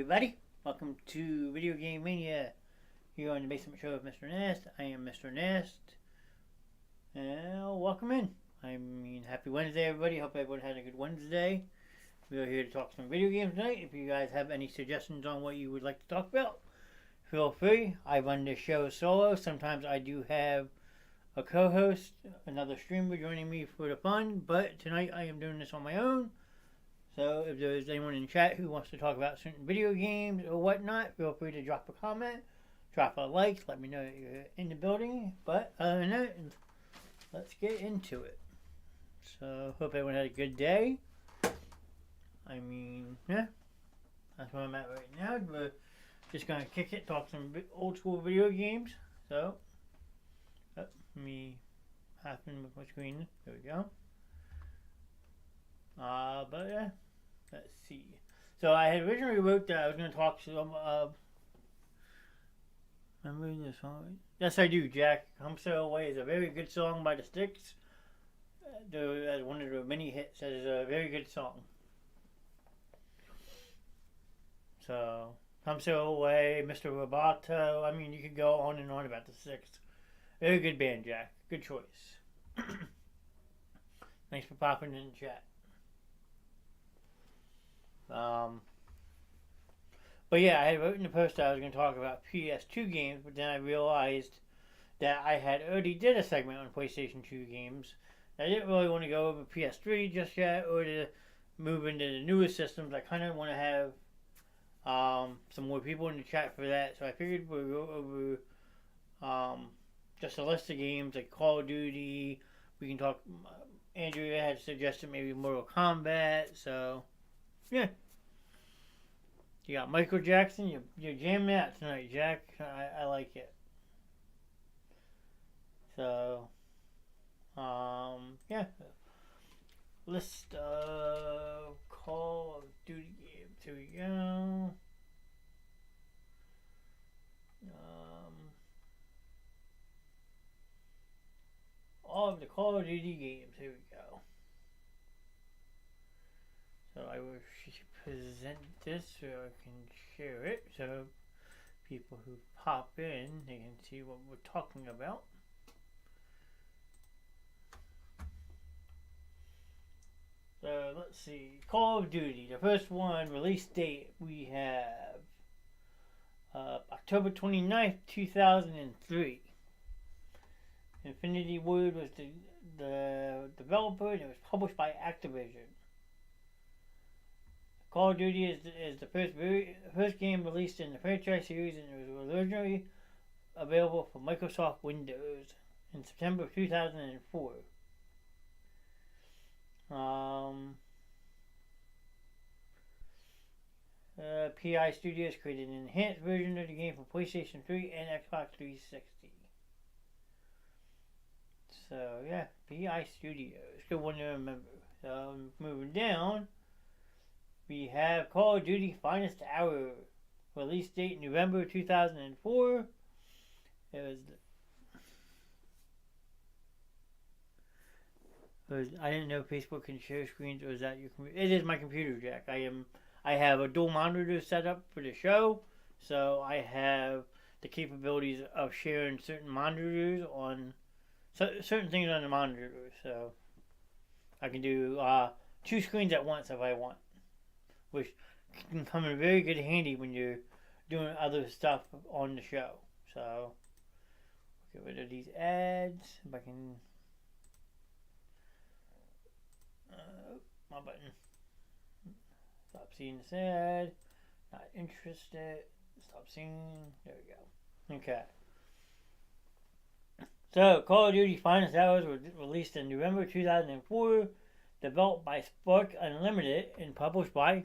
everybody. Welcome to Video Game Mania here on the Basement Show of Mr. Knast. I am Mr. Knast. And welcome in. Happy Wednesday, everybody. Hope everyone had a good Wednesday. We are here to talk some video games tonight. If you guys have any suggestions on what you would like to talk about, feel free. I run this show solo. Sometimes I do have a co-host, another streamer joining me for the fun, but tonight I am doing this on my own. So if there's anyone in chat who wants to talk about certain video games or whatnot, feel free to drop a comment, drop a like, let me know that you're in the building. But other than that, let's get into it. So hope everyone had a good day. Yeah, that's where I'm at right now. We're just gonna kick it, talk some old school video games. So let me happen with my screen. There we go. But yeah, let's see. So I had originally wrote that I was going to talk some, remember this song? Yes, I do, Jack. Come Sail Away is a very good song by the Styx. As one of the many hits, that is a very good song. So, Come Sail Away, Mr. Roboto, you could go on and on about the Styx. Very good band, Jack. Good choice. Thanks for popping in the chat. But yeah, I had written in the post that I was going to talk about PS2 games, but then I realized that I had already did a segment on PlayStation 2 games. I didn't really want to go over PS3 just yet, or to move into the newer systems. I kind of want to have some more people in the chat for that, so I figured we'd go over just a list of games like Call of Duty. We can talk. Andrea had suggested maybe Mortal Kombat, so yeah. You got Michael Jackson. You're jamming out tonight, Jack. I like it. So, yeah. List of Call of Duty games. Here we go. All of the Call of Duty games. Here we go. So I will present this so I can share it so people who pop in, they can see what we're talking about. So let's see. Call of Duty. The first one, release date, we have October 29th, 2003. Infinity Ward was the developer, and it was published by Activision. Call of Duty is the first game released in the franchise series, and it was originally available for Microsoft Windows in September of 2004. PI Studios created an enhanced version of the game for PlayStation 3 and Xbox 360. So yeah, PI Studios, good one to remember. So moving down, we have Call of Duty Finest Hour. Release date November 2004. I didn't know Facebook can share screens, or is that your computer? It is my computer, Jack. I have a dual monitor set up for the show, so I have the capabilities of sharing certain monitors on certain things on the monitor. So I can do 2 screens at once if I want, which can come in very good handy when you're doing other stuff on the show. So, get rid of these ads. If I can. My button. Stop seeing this ad. Not interested. Stop seeing. There we go. Okay. So, Call of Duty Finest Hours was released in November 2004. Developed by Spark Unlimited and published by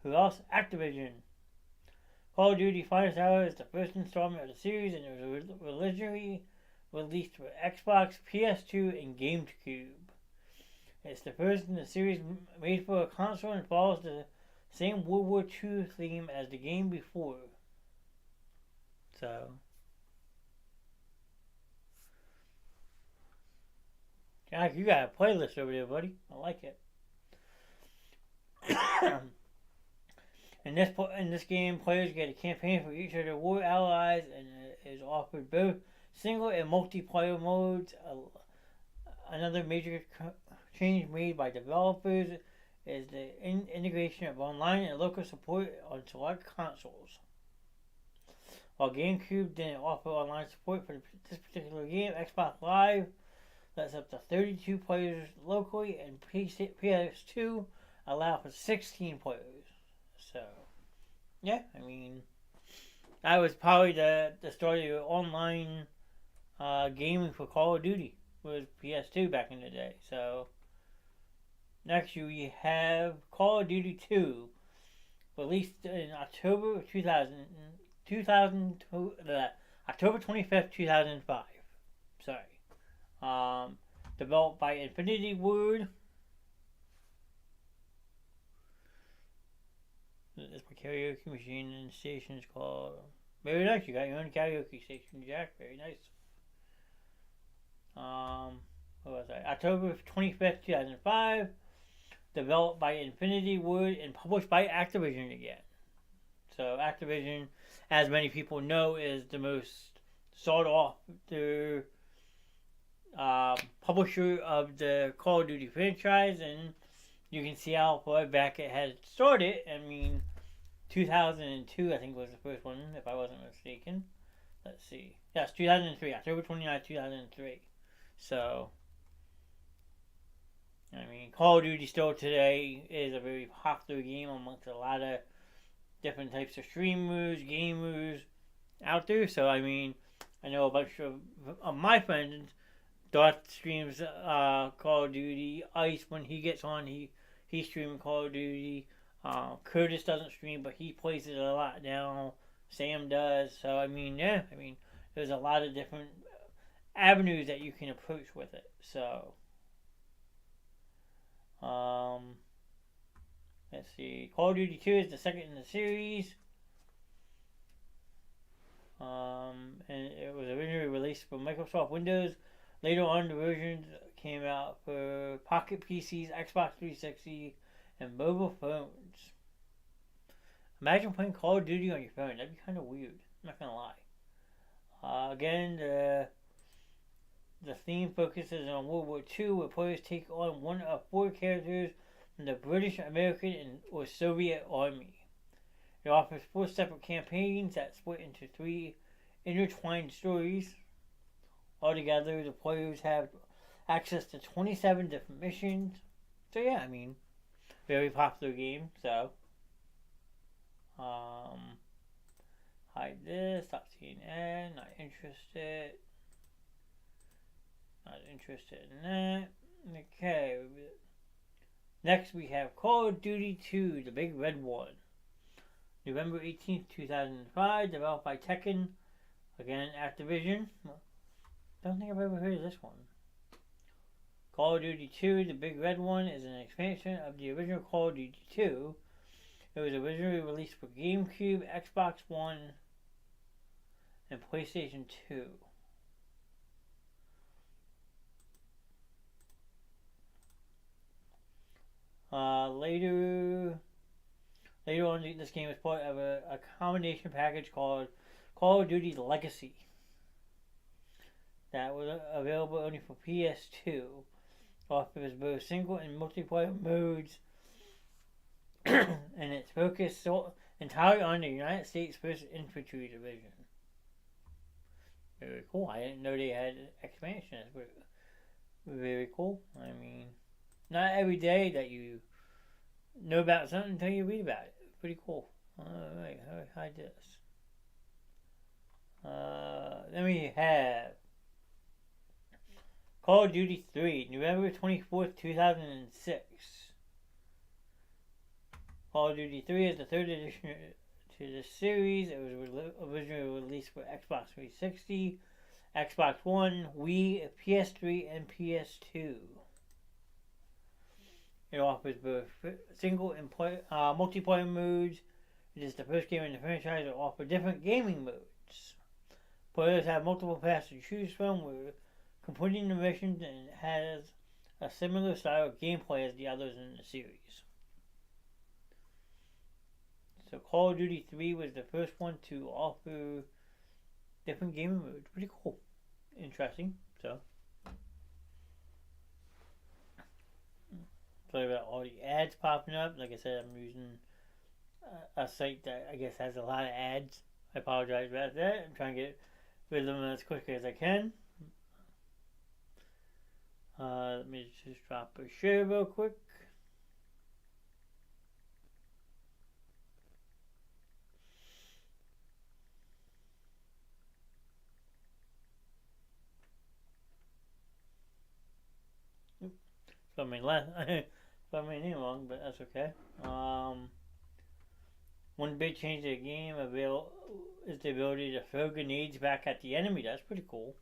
who else? Activision. Call of Duty Finest Hour is the first installment of the series, and it was originally released for Xbox, PS2, and GameCube. It's the first in the series made for a console and follows the same World War II theme as the game before. So, Jack, you got a playlist over there, buddy. I like it. In In this game, players get a campaign for each of their war allies, and it is offered both single and multiplayer modes. Another major change made by developers is the integration of online and local support on select consoles. While GameCube didn't offer online support for this particular game, Xbox Live lets up to 32 players locally, and PS2 allow for 16 players. So, yeah, I mean, that was probably the start of online gaming for Call of Duty, was PS2 back in the day. So, next we have Call of Duty 2, released in October 25th, 2005. Sorry. Developed by Infinity Ward. This karaoke machine and station is called. Very nice. You got your own karaoke station, Jack. Very nice. What was I? October 25th, 2005. Developed by Infinity Ward and published by Activision again. So Activision, as many people know, is the most sought after publisher of the Call of Duty franchise, and you can see how far back it had started. I mean, 2002, I think, was the first one, if I wasn't mistaken. Let's see. Yes, 2003, October 29th, 2003. So, I mean, Call of Duty still today is a very popular game amongst a lot of different types of streamers, gamers out there. So, I mean, I know a bunch of my friends, Darth streams Call of Duty. Ice, when he gets on, he's streaming Call of Duty. Curtis doesn't stream, but he plays it a lot now. Sam does. So, I mean, yeah. I mean, there's a lot of different avenues that you can approach with it. So, let's see. Call of Duty 2 is the second in the series. And it was originally released for Microsoft Windows. Later on, the versions came out for Pocket PCs, Xbox 360, and mobile phones. Imagine playing Call of Duty on your phone. That'd be kind of weird. I'm not gonna lie. Again, the theme focuses on World War II, where players take on one of four characters from the British, American, or Soviet Army. It offers 4 separate campaigns that split into 3 intertwined stories. Altogether, the players have access to 27 different missions. So yeah, I mean, very popular game. So, hide this. Stop seeing ad. Not interested. Not interested in that. Okay. Next, we have Call of Duty 2, the Big Red One. November 18th, 2005, developed by Tekken. Again, Activision. Don't think I've ever heard of this one. Call of Duty 2, the Big Red One, is an expansion of the original Call of Duty 2. It was originally released for GameCube, Xbox One, and PlayStation 2. Later on, this game was part of a combination package called Call of Duty Legacy that was available only for PS2. Offers both single and multiplayer modes, and it's focused entirely on the United States 1st Infantry Division. Very cool. I didn't know they had expansions. Very cool. I mean, not every day that you know about something until you read about it. Pretty cool. Alright, how do I hide this? Then we have Call of Duty 3, November 24th, 2006. Call of Duty 3 is the third edition to this series. It was originally released for Xbox 360, Xbox One, Wii, PS3, and PS2. It offers both single and multiplayer modes. It is the first game in the franchise to offer different gaming modes. Players have multiple paths to choose from, with completing the missions, and it has a similar style of gameplay as the others in the series. So Call of Duty 3 was the first one to offer different gaming modes. Pretty cool. Interesting. So, sorry about all the ads popping up. Like I said, I'm using a site that I guess has a lot of ads. I apologize about that. I'm trying to get rid of them as quickly as I can. Let me just drop a share real quick. Spelled my name wrong, but that's okay. One big change to the game is the ability to throw grenades back at the enemy. That's pretty cool.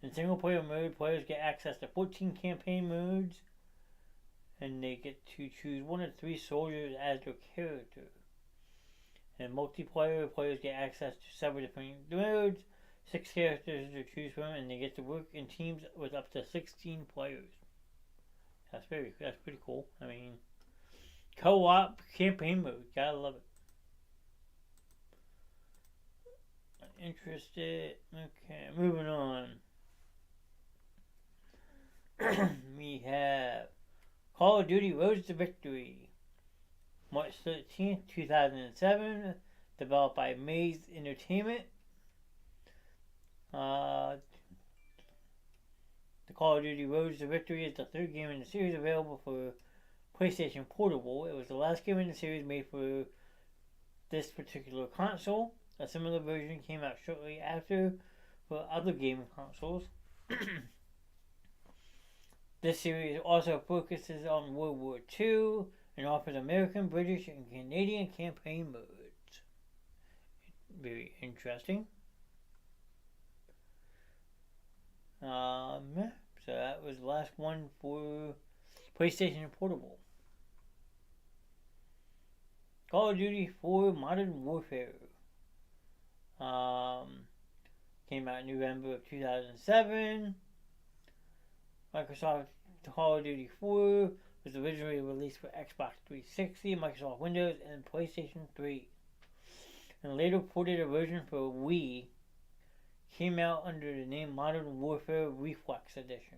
In single player mode, players get access to 14 campaign modes, and they get to choose one of 3 soldiers as their character. In multiplayer, players get access to several different modes, 6 characters to choose from, and they get to work in teams with up to 16 players. That's pretty cool. I mean, co-op campaign mode, gotta love it. Interested? Okay, moving on. We have Call of Duty Road to Victory. March 13th, 2007. Developed by Maze Entertainment. The Call of Duty Road to Victory is the 3rd game in the series available for PlayStation Portable. It was the last game in the series made for this particular console. A similar version came out shortly after for other gaming consoles. This series also focuses on World War II and offers American, British, and Canadian campaign modes. Very interesting. So that was the last one for PlayStation Portable. Call of Duty 4 Modern Warfare. Came out in November of 2007. Microsoft Call of Duty 4 was originally released for Xbox 360, Microsoft Windows, and PlayStation 3. And later ported a version for Wii. Came out under the name Modern Warfare Reflex Edition.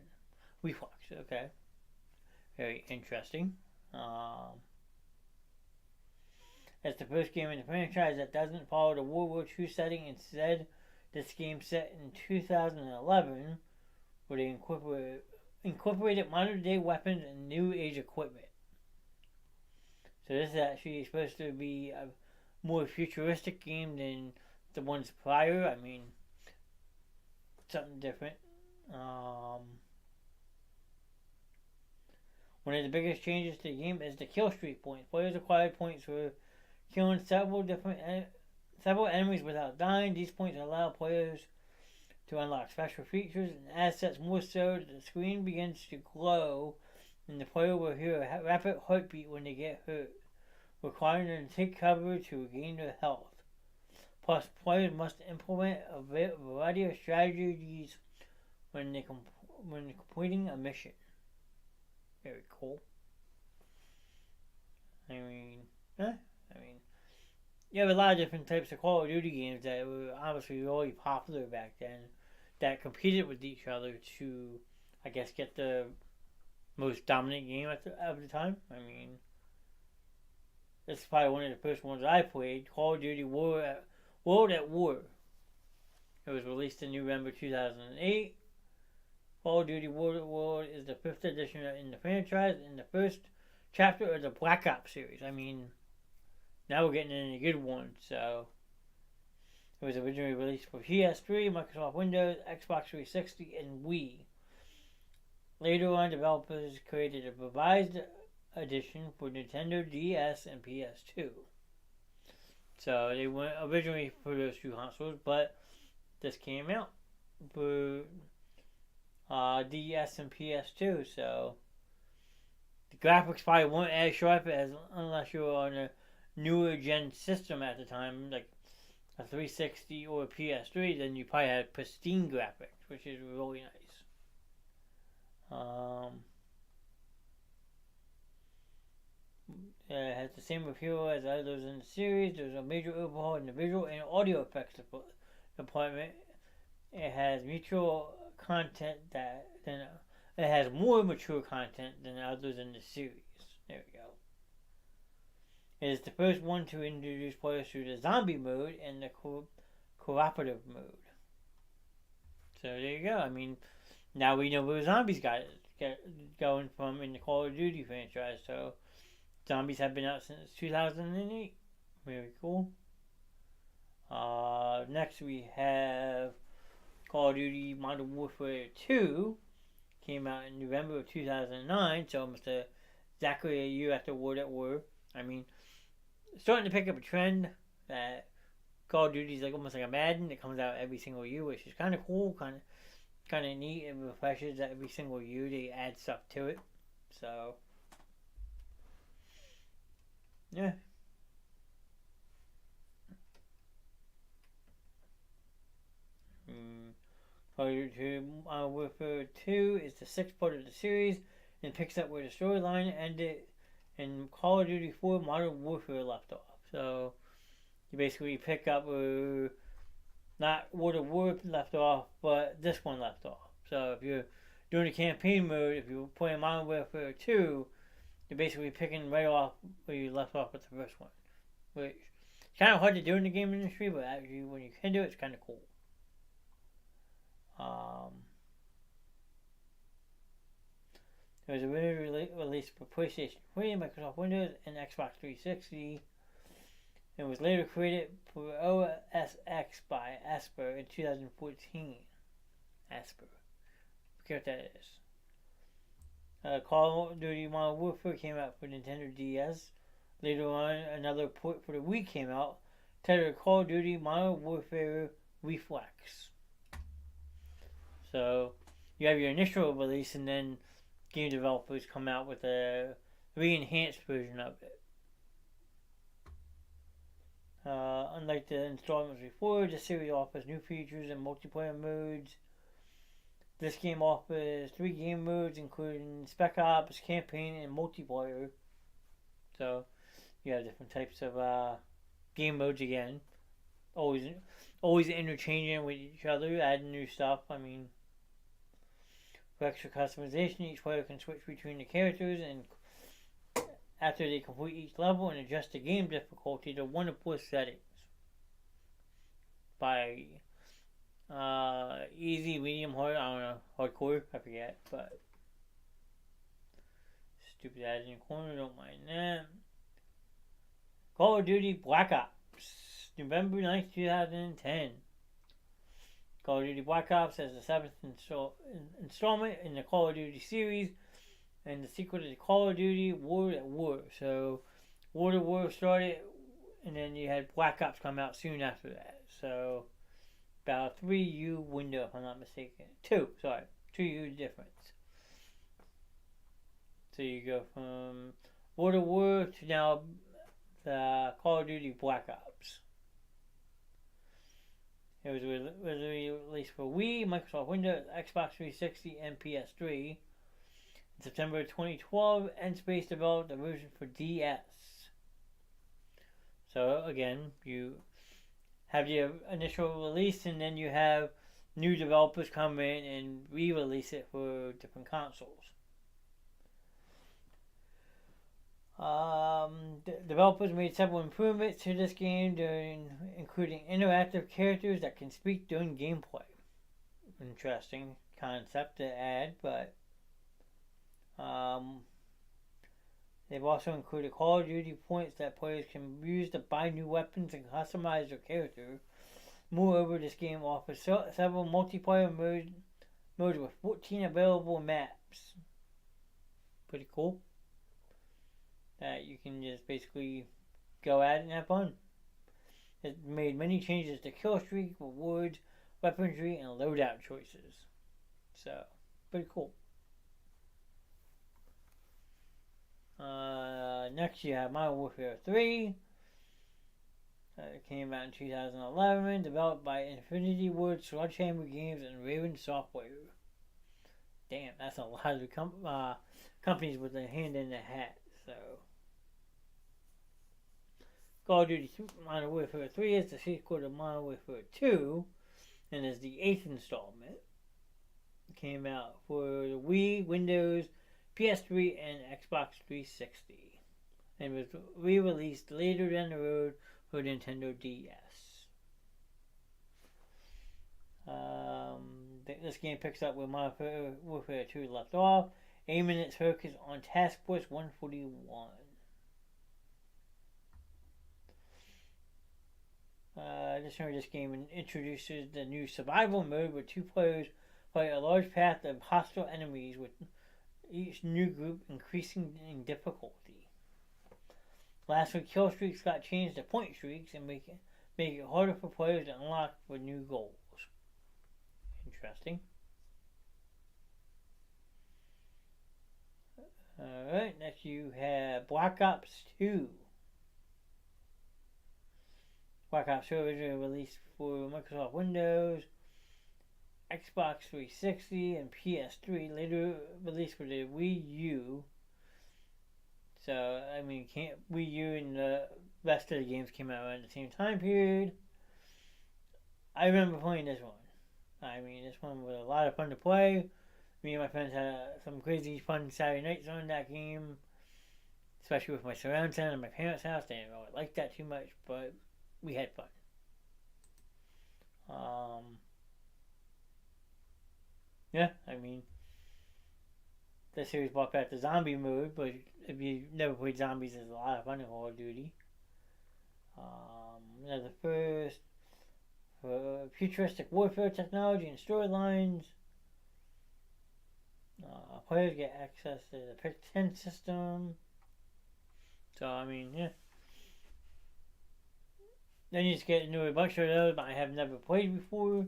Reflex, okay. Very interesting. It's the first game in the franchise that doesn't follow the World War II setting. Instead, this game set in 2011, where they incorporated modern-day weapons and new age equipment. So this is actually supposed to be a more futuristic game than the ones prior. I mean, something different. One of the biggest changes to the game is the kill streak points. Players acquire points for killing several enemies without dying. These points allow players to unlock special features and assets. More so, the screen begins to glow, and the player will hear a rapid heartbeat when they get hurt, requiring them to take cover to regain their health. Plus, players must implement a variety of strategies when completing a mission. Very cool. I mean, you have a lot of different types of Call of Duty games that were obviously really popular back then, that competed with each other to, I guess, get the most dominant game at the time. I mean, this is probably one of the first ones I played, Call of Duty World at War. It was released in November 2008. Call of Duty World at War is the 5th edition in the franchise and the first chapter of the Black Ops series. I mean, now we're getting in a good one. So, it was originally released for PS3, Microsoft Windows, Xbox 360, and Wii. Later on, developers created a revised edition for Nintendo DS and PS2. So they went originally for those 2 consoles, but this came out for DS and PS2. So the graphics probably weren't as sharp unless you were on a newer gen system at the time, like a 360 or a PS3. Then you probably had pristine graphics, which is really nice. has the same appeal as others in the series. There's a major overhaul in the visual and audio effects department. It has mutual content it has more mature content than others in the series. There we go. It is the first one to introduce players to the zombie mode and the cooperative mode. So there you go. I mean, now we know where zombies got going from in the Call of Duty franchise. So zombies have been out since 2008. Very cool. Next we have Call of Duty Modern Warfare 2. Came out in November of 2009. So almost exactly a year after World at War. I mean, starting to pick up a trend that Call of Duty is like almost like a Madden that comes out every single year, which is kind of cool, kind of neat. It refreshes that every single year they add stuff to it. So yeah. Call of Duty Modern Warfare 2 is the sixth part of the series and picks up where the storyline ended in Call of Duty 4 Modern Warfare left off. So you basically pick up where not World of War left off, but this one left off. So if you're doing a campaign mode, if you're playing Modern Warfare 2, you're basically picking right off where you left off with the first one. Which is kind of hard to do in the game industry, but actually when you can do it, it's kind of cool. It was originally released for PlayStation 3, Microsoft Windows, and Xbox 360. It was later created for OS X by Asper in 2014. Asper. Forget what that is. Call of Duty Modern Warfare came out for Nintendo DS. Later on, another port for the Wii came out, titled Call of Duty Modern Warfare Reflex. So, you have your initial release, and then game developers come out with a re-enhanced version of it. Unlike the installments before, the series offers new features and multiplayer modes. This game offers 3 game modes, including Spec Ops, Campaign, and Multiplayer. So, you have different types of game modes again. Always interchanging with each other, adding new stuff. I mean, for extra customization, each player can switch between the characters and after they complete each level and adjust the game difficulty to 1 of 4 settings. By easy, medium, hard, I don't know, hardcore, I forget, but stupid ads in the corner, don't mind that. Call of Duty Black Ops, November 9th, 2010. Call of Duty Black Ops as the 7th installment in the Call of Duty series and the sequel to Call of Duty World at War. So, World at War started, and then you had Black Ops come out soon after that. So, about a 3-year window, if I'm not mistaken. 2 year difference. So you go from World at War to now the Call of Duty Black Ops. It was released for Wii, Microsoft Windows, Xbox 360, and PS3. In September 2012, N-Space developed a version for DS. So again, you have your initial release, and then you have new developers come in and re-release it for different consoles. Developers made several improvements to this game, including interactive characters that can speak during gameplay. Interesting concept to add, but they've also included Call of Duty points that players can use to buy new weapons and customize their character. Moreover, this game offers several multiplayer modes with 14 available maps. Pretty cool. That you can just basically go at it and have fun. It made many changes to kill streak, rewards, weaponry, and loadout choices. So, pretty cool. Next you have Modern Warfare 3. It came out in 2011, developed by Infinity Ward, Sledgehammer Games, and Raven Software. Damn, that's a lot of companies with a hand in the hat. So, Call of Duty Modern Warfare 3 is the sequel to Modern Warfare 2 and is the 8th installment. It came out for the Wii, Windows, PS3, and Xbox 360. And was re-released later down the road for Nintendo DS. This game picks up where Modern Warfare 2 left off, aiming its focus on Task Force 141. Additionally, this game introduces the new survival mode where two players fight a large path of hostile enemies with each new group increasing in difficulty. Lastly, kill streaks got changed to point streaks and make it harder for players to unlock for new goals. Interesting. Alright, next you have Black Ops 2. Black Ops 2 originally released for Microsoft Windows, Xbox 360, and PS3. Later released for the Wii U. So, I mean, Wii U and the rest of the games came out around the same time period. I remember playing this one. I mean, this one was a lot of fun to play. Me and my friends had some crazy fun Saturday nights on that game. Especially with my surround sound at my parents' house. They didn't really like that too much, but we had fun. Yeah, I mean, the series brought back the zombie mode, but if you never played zombies, it's a lot of fun in Call of Duty. The first futuristic warfare technology and storylines. Players get access to the Pick 10 system. So, I mean, yeah. Then you just get into a bunch of those I have never played before.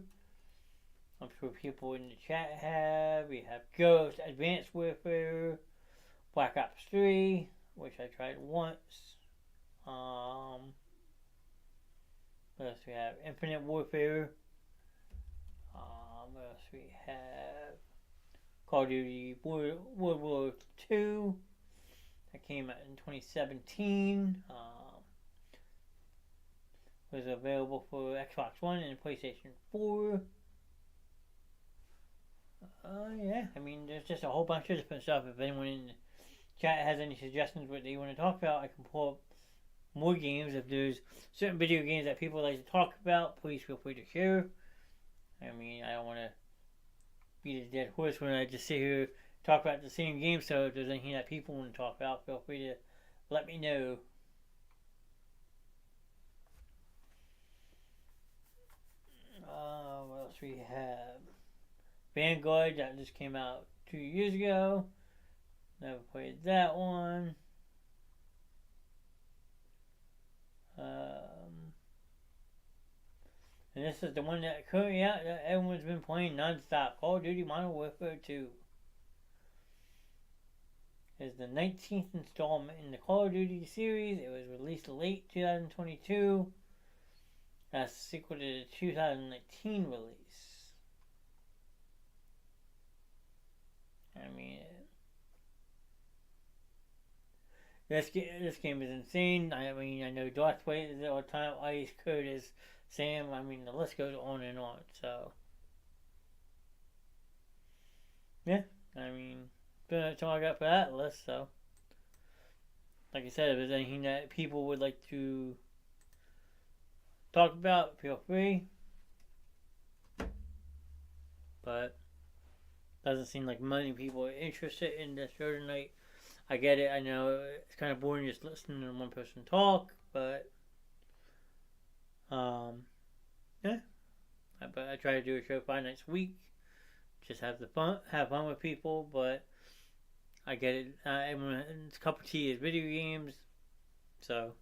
I'm sure people in the chat have. We have Ghost, Advanced Warfare, Black Ops 3, which I tried once. What else we have? Infinite Warfare. What else we have? Call of Duty World War II. That came out in 2017. Was available for Xbox One and PlayStation 4. Yeah, I mean, there's just a whole bunch of different stuff. If anyone in the chat has any suggestions what they want to talk about, I can pull up more games. If there's certain video games that people like to talk about, please feel free to share. I mean, I don't want to beat a dead horse when I just sit here and talk about the same game. So if there's anything that people want to talk about, feel free to let me know. What else we have? Vanguard, that just came out 2 years ago. Never played that one. And this is the one that currently out that everyone's been playing non-stop. Call of Duty Modern Warfare 2. It's the 19th installment in the Call of Duty series. It was released late 2022. That's a sequel to the 2019 release. I mean, this game is insane. I mean, I know Darth plays it all the time. Ice, Curtis, Sam. I mean, the list goes on and on. So, yeah. I mean, that's all I got for that list. So, like I said, if there's anything that people would like to talk about, feel free. But doesn't seem like many people are interested in this show tonight. I get it. I know it's kind of boring just listening to one person talk, but yeah. But I try to do a show 5 nights a week. Just have fun with people. But I get it. Everyone's cup of tea is video games, so.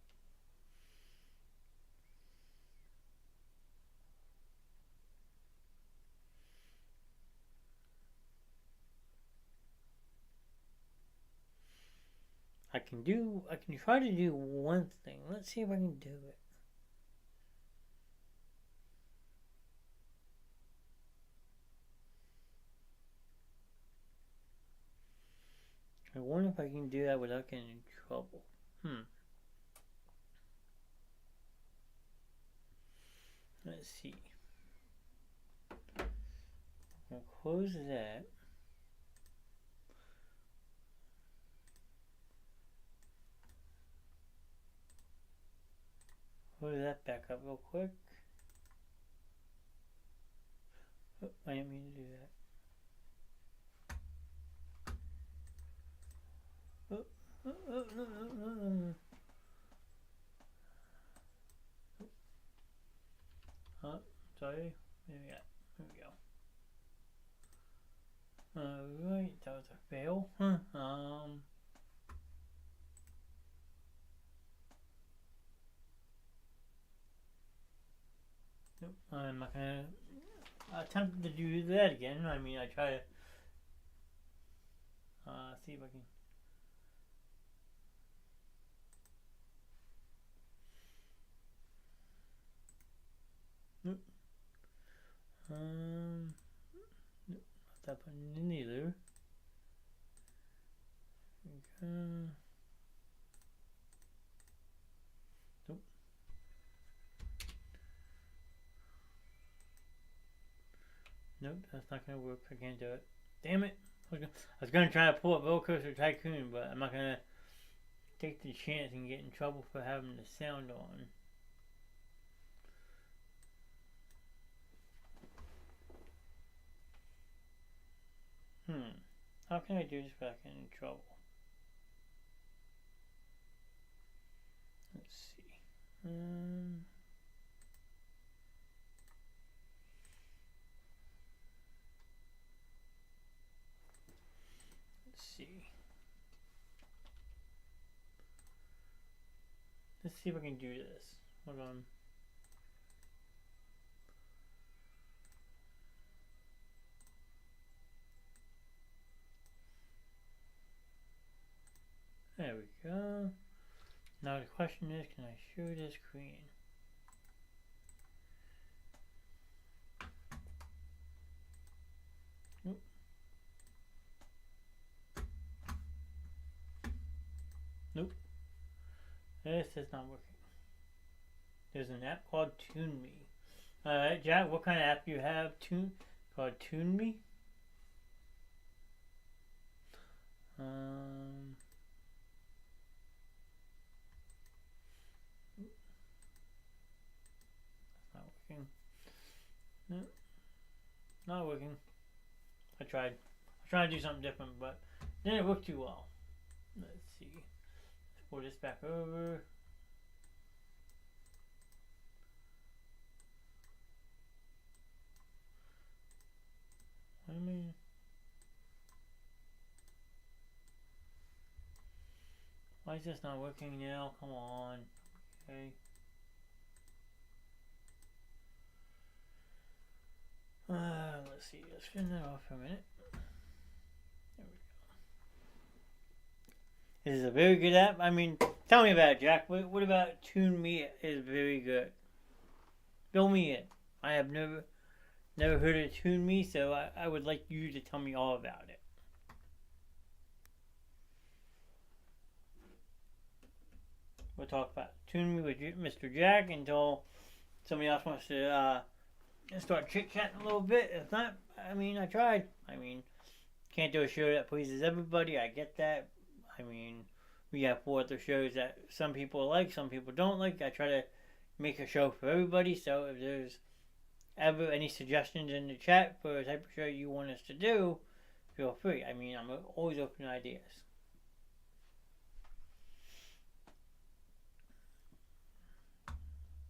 I can try to do one thing. Let's see if I can do it. I wonder if I can do that without getting in trouble. let's see. I'll close that. Close that back up real quick. Oh, I didn't mean to do that. Sorry. There we go. Alright, that was a fail. Nope, I'm not gonna attempt to do that again. I mean, I try to see if I can. Nope. Nope, not that button either. Okay. Nope. Nope, that's not gonna work. I can't do it. Damn it! I was gonna try to pull up Roller Coaster Tycoon, but I'm not gonna take the chance and get in trouble for having the sound on. How can I do this without getting in trouble? Let's see. Let's see. Let's see if I can do this. Hold on. There we go. Now the question is, can I show this screen? Nope. Nope. This is not working. There's an app called Tune Me. Alright, Jack, what kind of app do you have called Tune Me? That's not working. No, not working. I tried. I was trying to do something different, but didn't work too well. Let's see. Let's pull this back over. Why is this not working now? Come on. Okay. Let's see. Let's turn that off for a minute. There we go. This is a very good app. I mean, tell me about it, Jack. What about Tune Me is very good? Fill me in. I have never heard of Tune Me, so I would like you to tell me all about it. We'll talk about Tune Me with Mr. Jack until somebody else wants to start chit-chatting a little bit. If not, I mean, I tried. I mean, can't do a show that pleases everybody. I get that. I mean, we have 4 other shows that some people like, some people don't like. I try to make a show for everybody, so if there's ever any suggestions in the chat for a type of show you want us to do, feel free. I mean, I'm always open to ideas.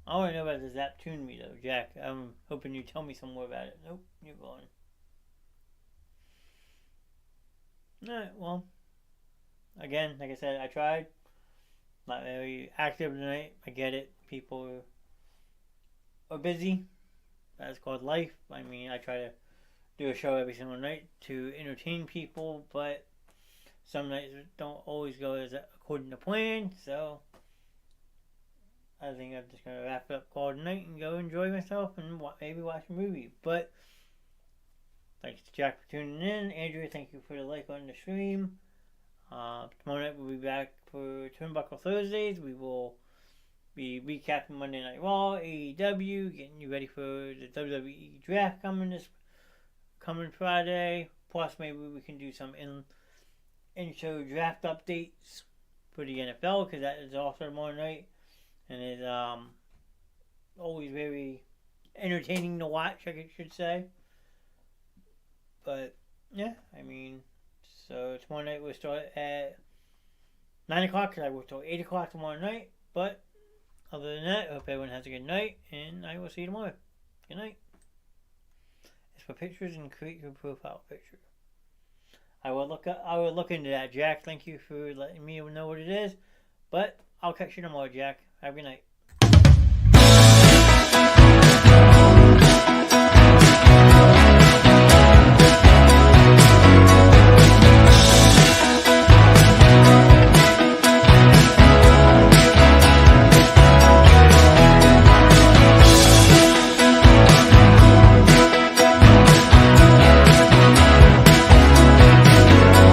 I want to know about this app Tune Me though, Jack. I'm hoping you tell me some more about it. Nope, you're gone. Alright, well, again, like I said, I tried. Not very active tonight. I get it. People are busy. That's called life. I mean, I try to do a show every single night to entertain people, but some nights don't always go as according to plan, so I think I'm just going to wrap it up, call it a night, and go enjoy myself and maybe watch a movie. But thanks to Jack for tuning in. Andrew, thank you for the like on the stream. Tomorrow night we'll be back for Turnbuckle Thursdays. We will be recapping Monday Night Raw, AEW, getting you ready for the WWE draft coming Friday. Plus, maybe we can do some in-show draft updates for the NFL, because that is also tomorrow night, and it's always very entertaining to watch, I should say. But yeah, I mean, so tomorrow night we'll start at 9 o'clock, because I work till 8 o'clock tomorrow night. But other than that, I hope everyone has a good night, and I will see you tomorrow. Good night. As for pictures, and create your profile picture, I will look into that, Jack. Thank you for letting me know what it is. But I'll catch you tomorrow, Jack. Have a good night.